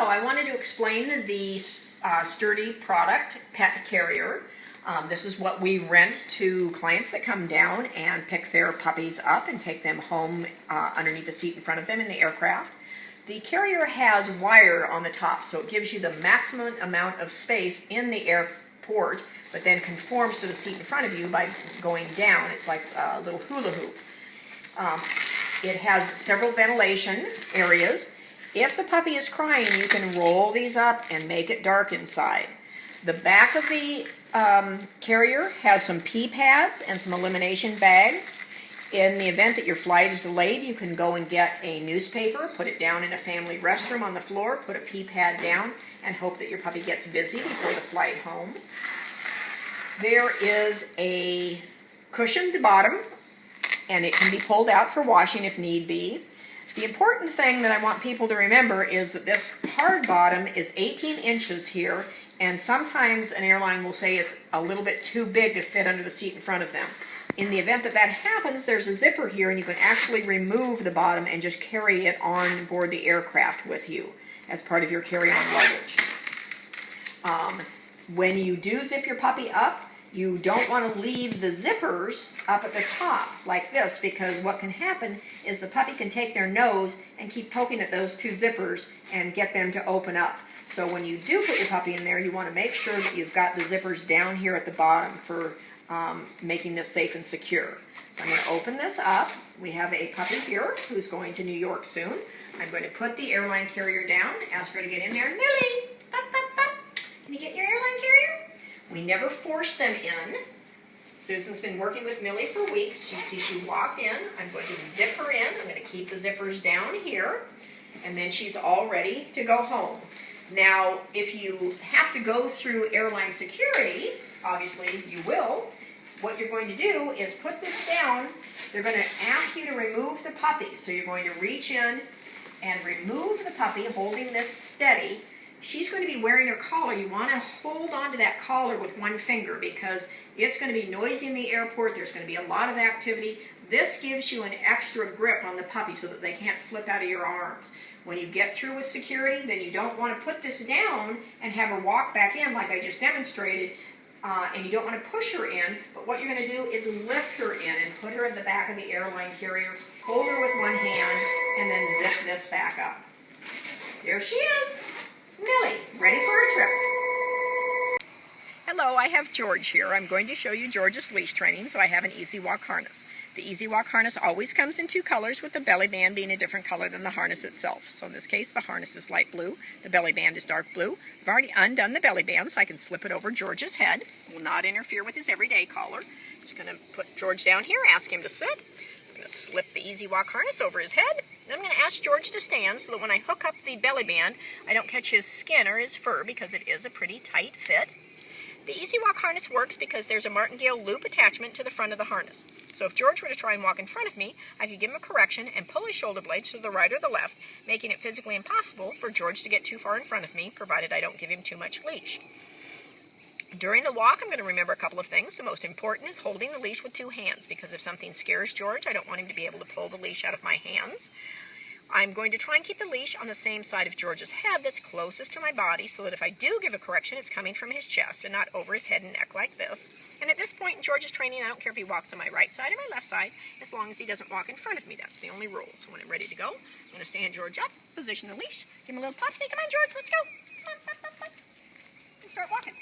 Hello, I wanted to explain the Sturdy product pet carrier. This is what we rent to clients that come down and pick their puppies up and take them home underneath the seat in front of them in the aircraft. The carrier has wire on the top, so it gives you the maximum amount of space in the airport, but then conforms to the seat in front of you by going down. It's like a little hula hoop. It has several ventilation areas. If the puppy is crying, you can roll these up and make it dark inside. The back of the carrier has some pee pads and some elimination bags. In the event that your flight is delayed, you can go and get a newspaper, put it down in a family restroom on the floor, put a pee pad down, and hope that your puppy gets busy before the flight home. There is a cushioned bottom, and it can be pulled out for washing if need be. The important thing that I want people to remember is that this hard bottom is 18 inches here, and sometimes an airline will say it's a little bit too big to fit under the seat in front of them. In the event that that happens, there's a zipper here, and you can actually remove the bottom and just carry it on board the aircraft with you as part of your carry-on luggage. When you do zip your puppy up, you don't want to leave the zippers up at the top like this, because what can happen is the puppy can take their nose and keep poking at those two zippers and get them to open up. So when you do put your puppy in there, you want to make sure that you've got the zippers down here at the bottom for making this safe and secure. So I'm going to open this up. We have a puppy here who's going to New York soon. I'm going to put the airline carrier down, ask her to get in there. Millie, pop, pop, pop. Can you get in your airline carrier? We never force them in. Susan's been working with Millie for weeks. You see she walked in. I'm going to zip her in. I'm going to keep the zippers down here. And then she's all ready to go home. Now, if you have to go through airline security, obviously you will, what you're going to do is put this down. They're going to ask you to remove the puppy. So you're going to reach in and remove the puppy, holding this steady. She's going to be wearing her collar. You want to hold on to that collar with one finger because it's going to be noisy in the airport. There's going to be a lot of activity. This gives you an extra grip on the puppy so that they can't flip out of your arms. When you get through with security, then you don't want to put this down and have her walk back in like I just demonstrated, and you don't want to push her in, but what you're going to do is lift her in and put her at the back of the airline carrier, hold her with one hand, and then zip this back up. There she is. Millie, ready for a trip. Hello, I have George here. I'm going to show you George's leash training, so I have an Easy Walk harness. The Easy Walk harness always comes in two colors, with the belly band being a different color than the harness itself. So in this case, the harness is light blue, the belly band is dark blue. I've already undone the belly band so I can slip it over George's head. It will not interfere with his everyday collar. Just going to put George down here, ask him to sit. I'm going to slip the Easy Walk harness over his head. Then I'm going to ask George to stand so that when I hook up the belly band, I don't catch his skin or his fur, because it is a pretty tight fit. The Easy Walk harness works because there's a martingale loop attachment to the front of the harness. So if George were to try and walk in front of me, I could give him a correction and pull his shoulder blades to the right or the left, making it physically impossible for George to get too far in front of me, provided I don't give him too much leash. During the walk, I'm going to remember a couple of things. The most important is holding the leash with two hands, because if something scares George, I don't want him to be able to pull the leash out of my hands. I'm going to try and keep the leash on the same side of George's head that's closest to my body, so that if I do give a correction, it's coming from his chest and not over his head and neck like this. And at this point in George's training, I don't care if he walks on my right side or my left side, as long as he doesn't walk in front of me. That's the only rule. So when I'm ready to go, I'm going to stand George up, position the leash, give him a little pop, say, come on, George, let's go. Come on, pop, pop, pop. And start walking.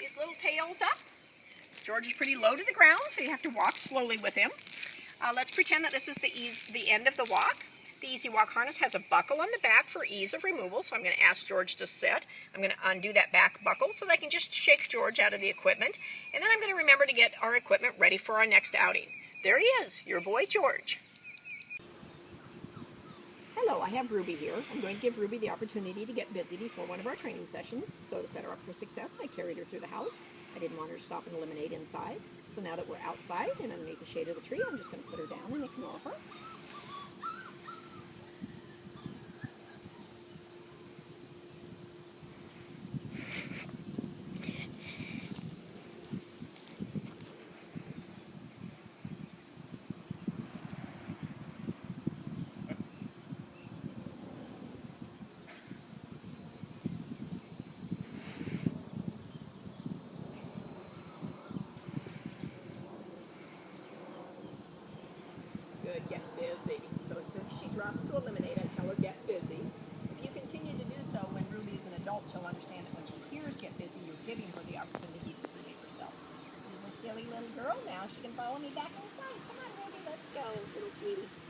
His little tail's up. George is pretty low to the ground, so you have to walk slowly with him. Let's pretend that this is the end of the walk. The Easy Walk harness has a buckle on the back for ease of removal, so I'm going to ask George to sit. I'm going to undo that back buckle so that I can just shake George out of the equipment, and then I'm going to remember to get our equipment ready for our next outing. There he is, your boy George. Hello, I have Ruby here. I'm going to give Ruby the opportunity to get busy before one of our training sessions. So to set her up for success, I carried her through the house. I didn't want her to stop and eliminate inside. So now that we're outside and underneath the shade of the tree, I'm just going to put her down and ignore her. get busy. So as soon as she drops to eliminate, I tell her get busy. If you continue to do so, when Ruby is an adult, she'll understand that when she hears get busy, you're giving her the opportunity to relieve herself. She's a silly little girl now. She can follow me back inside. Come on, Ruby, let's go, little sweetie.